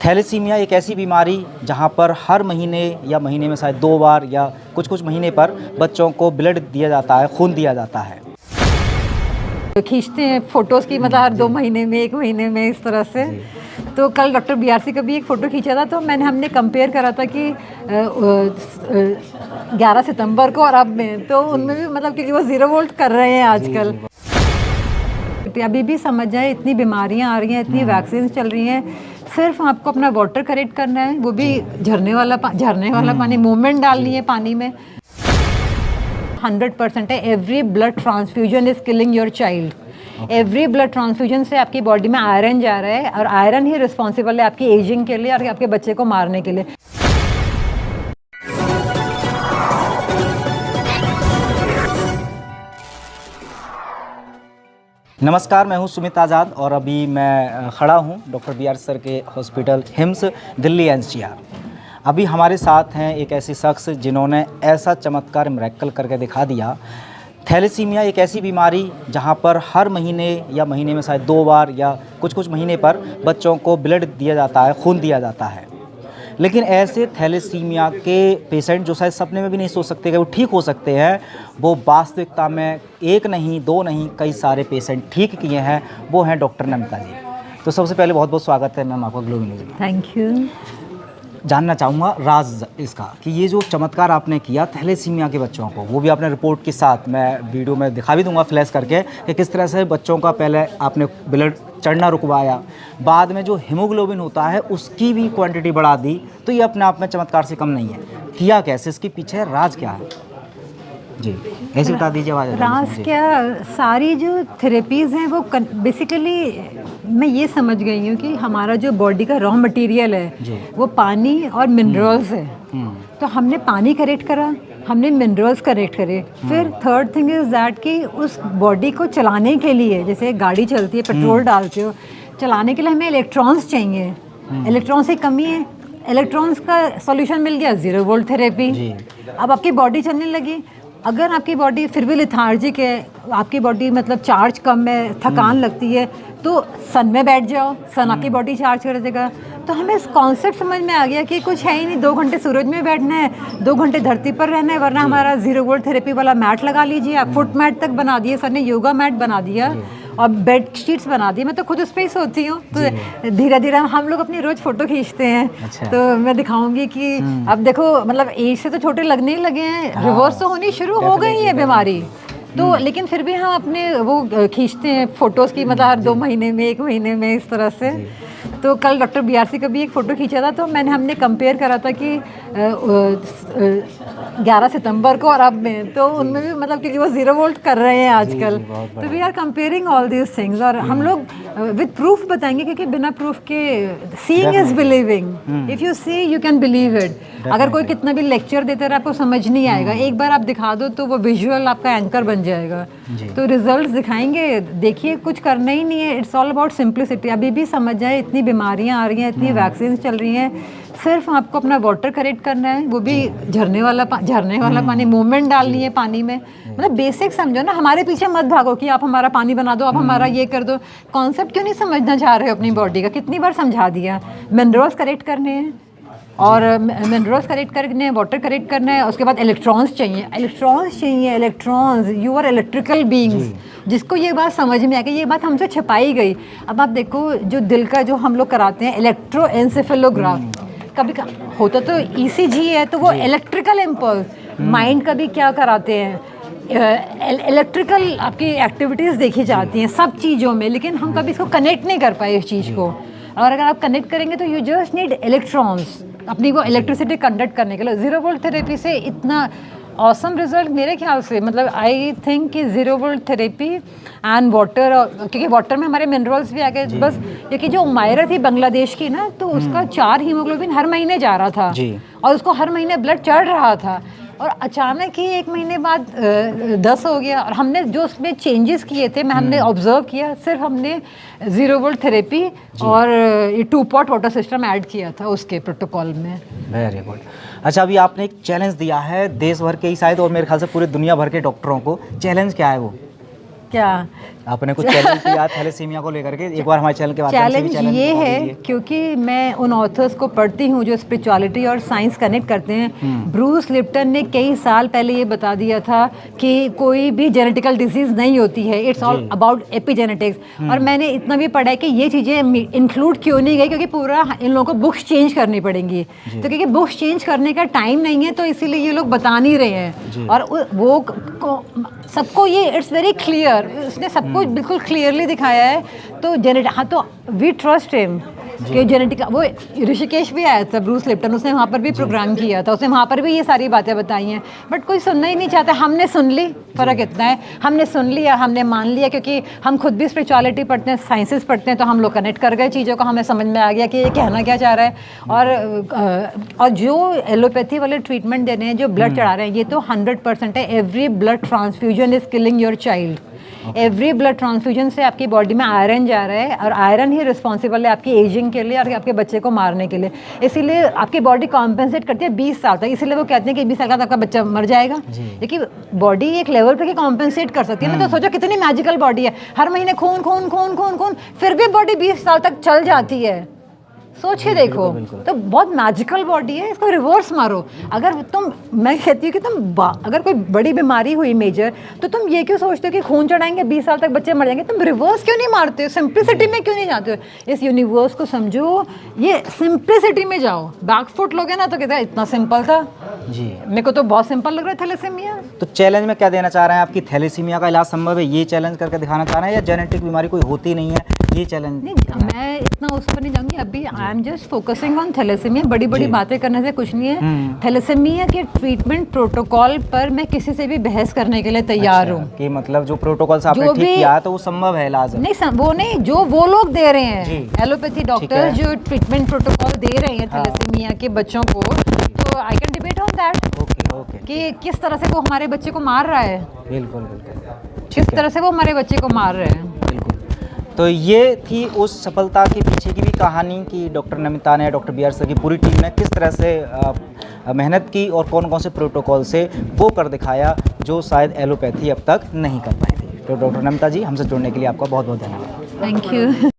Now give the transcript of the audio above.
Thalassaemia एक ऐसी बीमारी जहां पर हर महीने या महीने में शायद 2 बार या कुछ महीने पर बच्चों को ब्लड दिया जाता है, खून दिया जाता है। खींचते हैं फोटोज़ की, मतलब हर 2 महीने में, 1 महीने में, इस तरह से। तो कल डॉक्टर बीआरसी का भी एक फ़ोटो खींचा था, तो हमने कंपेयर करा था कि 11 सितंबर को और अब में, तो उनमें भी मतलब क्योंकि वो 0 वोल्ट कर रहे हैं आजकल। अभी भी समझ जाए, इतनी बीमारियां आ रही हैं, इतनी वैक्सीन चल रही हैं, सिर्फ आपको अपना वाटर करेक्ट करना है, वो भी झरने वाला पानी, मूवमेंट डालनी है पानी में। 100% है, every blood transfusion is killing your child. Every blood transfusion से आपकी बॉडी में आयरन जा रहा है, और आयरन ही रिस्पॉन्सिबल है आपकी एजिंग के लिए और आपके बच्चे को मारने के लिए। नमस्कार, मैं हूं सुमित आज़ाद और अभी मैं खड़ा हूं डॉक्टर बीआरसी सर के हॉस्पिटल हिम्स दिल्ली एनसीआर। अभी हमारे साथ हैं एक ऐसे शख्स जिन्होंने ऐसा चमत्कार मिरेकल करके दिखा दिया। थैलेसीमिया एक ऐसी बीमारी जहां पर हर महीने या महीने में शायद 2 बार या कुछ महीने पर बच्चों को ब्लड दिया जाता है, खून दिया जाता है। लेकिन ऐसे थैलेसीमिया के पेशेंट जो शायद सपने में भी नहीं सोच सकते कि वो ठीक हो सकते हैं, वो वास्तविकता में 1 नहीं 2 नहीं कई सारे पेशेंट ठीक किए हैं। वो हैं डॉक्टर नमिता जी। तो सबसे पहले बहुत बहुत स्वागत है मैम आपका ग्लोबल न्यूज़ में। Thank you. जानना चाहूँगा राज इसका कि ये जो चमत्कार आपने किया थैलेसीमिया के बच्चों को, वो भी आपने रिपोर्ट के साथ, मैं वीडियो में दिखा भी दूंगा फ्लैश करके, कि किस तरह से बच्चों का पहले आपने ब्लड चढ़ना रुकवाया, बाद में जो हीमोग्लोबिन होता है उसकी भी क्वांटिटी बढ़ा दी। तो ये अपने आप में चमत्कार से कम नहीं है। किया कैसे, इसके पीछे राज क्या है जी, ऐसे बता दीजिए। राज क्या, सारी जो थेरेपीज़ हैं वो बेसिकली मैं ये समझ गई हूँ कि हमारा जो बॉडी का रॉ मटेरियल है वो पानी और मिनरल्स है। तो हमने पानी करेक्ट करा, हमने मिनरल्स करेक्ट करे, फिर थर्ड थिंग इज़ दैट कि उस बॉडी को चलाने के लिए, जैसे गाड़ी चलती है, पेट्रोल डालते हो, चलाने के लिए हमें इलेक्ट्रॉन्स चाहिए। इलेक्ट्रॉन्स की कमी है, इलेक्ट्रॉन्स का सॉल्यूशन मिल गया, 0 वोल्ट थेरेपी। अब आपकी बॉडी चलने लगी। अगर आपकी बॉडी फिर भी लिथार्जिक है, आपकी बॉडी मतलब चार्ज कम है, थकान लगती है, तो सन में बैठ जाओ, सन आपकी बॉडी चार्ज कर देगा। तो हमें इस कॉन्सेप्ट समझ में आ गया कि कुछ है ही नहीं, 2 घंटे सूरज में बैठना है, 2 घंटे धरती पर रहना है, वरना हमारा 0 वोल्ट थेरेपी वाला मैट लगा लीजिए आप। फुट मैट तक बना दिए सर ने, योगा मैट बना दिया और बेड शीट्स बना दी। मैं तो खुद उस पर ही सोती हूँ। तो धीरे धीरे हम लोग अपनी रोज़ फ़ोटो खींचते हैं। तो मैं दिखाऊंगी कि अब देखो, मतलब एज से तो छोटे लगने ही लगे हैं, रिवर्स तो होनी शुरू हो गई है बीमारी। तो लेकिन फिर भी हम अपने वो खींचते हैं फोटोज़ की, मतलब हर 2 महीने में, 1 महीने में, इस तरह से। तो कल डॉक्टर बीआरसी का भी एक फ़ोटो खींचा था, तो हमने कंपेयर करा था कि 11 सितंबर को और अब में, तो उनमें भी मतलब क्योंकि वो 0 वोल्ट कर रहे हैं आजकल। तो we are comparing all these things, और हम लोग विद प्रूफ बताएंगे, क्योंकि बिना प्रूफ के seeing is believing. If you see you can believe it. अगर कोई कितना भी लेक्चर देता रहे आपको समझ नहीं आएगा, एक बार आप दिखा दो तो वो विजुअल आपका एंकर बन जाएगा। तो रिजल्ट्स दिखाएंगे, देखिए कुछ करना ही नहीं है। It's all about simplicity. अभी भी समझ जाए, इतनी बीमारियां आ रही हैं, इतनी वैक्सीन चल रही हैं, सिर्फ आपको अपना वाटर करेक्ट करना है, वो भी झरने वाला पानी, मूवमेंट डालनी है पानी में। मतलब बेसिक समझो ना, हमारे पीछे मत भागो कि आप हमारा पानी बना दो, आप हमारा ये कर दो। कॉन्सेप्ट क्यों नहीं समझना चाह रहे हो अपनी बॉडी का? कितनी बार समझा दिया। मिनरल्स करेक्ट करने हैं, और मिनरल्स करेक्ट करने हैं, वाटर करेक्ट करना है, उसके बाद इलेक्ट्रॉन्स चाहिए। Electrons, you are electrical beings. जिसको ये बात समझ में आ गई, ये बात हमसे छिपाई गई। अब आप देखो, जो दिल का जो हम लोग कराते हैं इलेक्ट्रोएन्सेफेलोग्राफ, कभी होता तो ईसीजी है, तो वो इलेक्ट्रिकल इम्पल्स। माइंड का भी क्या कराते हैं, इलेक्ट्रिकल आपकी एक्टिविटीज़ देखी जाती हैं सब चीज़ों में, लेकिन हम कभी इसको कनेक्ट नहीं कर पाए इस चीज़ को। और अगर आप कनेक्ट करेंगे तो यू जस्ट नीड इलेक्ट्रॉन्स अपनी वो इलेक्ट्रिसिटी कंडक्ट करने के लिए। 0 वोल्ट थेरेपी से इतना ऑसम रिजल्ट मेरे ख्याल से, मतलब आई थिंक कि 0 वोल्ट थेरेपी एंड वाटर, क्योंकि वाटर में हमारे मिनरल्स भी आ गए बस। क्योंकि जो उमायरा थी बांग्लादेश की ना, तो उसका 4 हीमोग्लोबिन हर महीने जा रहा था और उसको हर महीने ब्लड चढ़ रहा था, और अचानक ही 1 महीने बाद 10 हो गया। और हमने जो उसमें चेंजेस किए थे, हमने ऑब्जर्व किया, सिर्फ हमने 0 वोल्ट थेरेपी और 2 पॉट वाटर सिस्टम ऐड किया था उसके प्रोटोकॉल में। Very good. अच्छा, अभी आपने एक चैलेंज दिया है देश भर के ही शायद, और मेरे ख्याल से पूरे दुनिया भर के डॉक्टरों को। चैलेंज क्या है वो? क्या आपने कुछ चैलेंज किया थैलेसीमिया को लेकर के, एक बार हमारे चैनल के माध्यम से भी चैलेंज ये है क्योंकि मैं उन ऑथर्स को पढ़ती हूँ जो स्पिरिचुअलिटी और साइंस कनेक्ट करते हैं। ब्रूस लिप्टन ने कई साल पहले ये बता दिया था कि कोई भी जेनेटिकल डिजीज नहीं होती है, इट्स ऑल अबाउट एपिजेनेटिक्स। और मैंने इतना भी पढ़ा है कि ये चीज़ें इंक्लूड क्यों नहीं गई, क्योंकि पूरा इन लोगों को बुक्स चेंज करनी पड़ेंगी, तो क्योंकि बुक्स चेंज करने का टाइम नहीं है, तो इसीलिए ये लोग बता नहीं रहे हैं। और वो सबको ये इट्स वेरी क्लियर, उसने सबको बिल्कुल क्लियरली दिखाया है। तो हाँ, तो वी ट्रस्ट हिम कि जेनेटिक। वो ऋषिकेश भी आया था ब्रूस लिप्टन, उसने वहाँ पर भी प्रोग्राम किया था, उसने वहाँ पर भी ये सारी बातें बताई हैं, बट कोई सुनना ही नहीं चाहता। हमने सुन ली, फ़र्क इतना है, हमने सुन लिया, हमने मान लिया, क्योंकि हम खुद भी स्पिरिचुअलिटी पढ़ते हैं, साइंसेस पढ़ते हैं, तो हम लोग कनेक्ट कर गए चीज़ों को, हमें समझ में आ गया कि ये कहना क्या चाह रहा है। और जो एलोपैथी वाले ट्रीटमेंट दे रहे हैं, जो ब्लड चढ़ा रहे हैं, ये तो 100% है। Every blood transfusion is killing your child. Every blood transfusion से आपकी बॉडी में आयरन जा रहा है, और आयरन ही रिस्पॉन्सिबल है आपकी एजिंग के लिए और आपके बच्चे को मारने के लिए। इसीलिए आपकी बॉडी कॉम्पेंसेट करती है 20 साल तक, इसीलिए वो कहते हैं कि 20 साल बाद आपका बच्चा मर जाएगा, लेकिन बॉडी एक लेवल पे कॉम्पेंसेट कर सकती है ना। तो सोचो कितनी मैजिकल बॉडी है, हर महीने खून खून खून खून खून, फिर भी बॉडी 20 साल तक चल जाती है। सोच के देखो, तो बहुत मैजिकल बॉडी है। इसको रिवर्स मारो। अगर तुम, मैं कहती हूँ कि तुम अगर कोई बड़ी बीमारी हुई मेजर, तो तुम ये क्यों सोचते हो कि खून चढ़ाएंगे 20 साल तक बच्चे मर जाएंगे? तुम रिवर्स क्यों नहीं मारते हो? सिंप्लिसिटी में क्यों नहीं जाते हो? इस यूनिवर्स को समझो, ये सिंप्लिसिटी में जाओ। बैकफुट लोगे ना तो कहते हैं इतना सिंपल था जी, मेरे को तो बहुत सिंपल लग रहा है थैलेसीमिया। तो चैलेंज में क्या देना चाह रहे हैं आपकी थैलेसीमिया का इलाज संभव है, ये चैलेंज करके दिखाना चाह रहे हैं, या जेनेटिक बीमारी कोई होती नहीं है, ये चैलेंज? नहीं, मैं इतना उस पर नहीं जाऊंगी अभी। I am just focusing on thalassemia. बड़ी बड़ी बातें करने से कुछ नहीं है। थैलेसीमिया के ट्रीटमेंट प्रोटोकॉल पर मैं किसी से भी बहस करने के लिए तैयार हूँ। कि मतलब जो प्रोटोकॉल आपने ठीक किया तो वो संभव है इलाज? नहीं, वो नहीं, जो वो लोग दे रहे हैं, एलोपैथी डॉक्टर जो ट्रीटमेंट प्रोटोकॉल दे रहे हैं थैलेसीमिया के बच्चों को, तो I can debate on that कि किस तरह से वो हमारे बच्चे को मार रहा है। बिल्कुल बिल्कुल, किस तरह से वो हमारे बच्चे को मार रहे हैं। बिल्कुल। तो ये थी उस सफलता के पीछे की भी कहानी कि डॉक्टर नमिता ने, डॉक्टर बी आर सर की पूरी टीम ने किस तरह से मेहनत की और कौन कौन से प्रोटोकॉल से वो कर दिखाया जो शायद एलोपैथी अब तक नहीं कर पाई थी। तो डॉक्टर नमिता जी, हमसे जुड़ने के लिए आपका बहुत बहुत धन्यवाद। Thank you.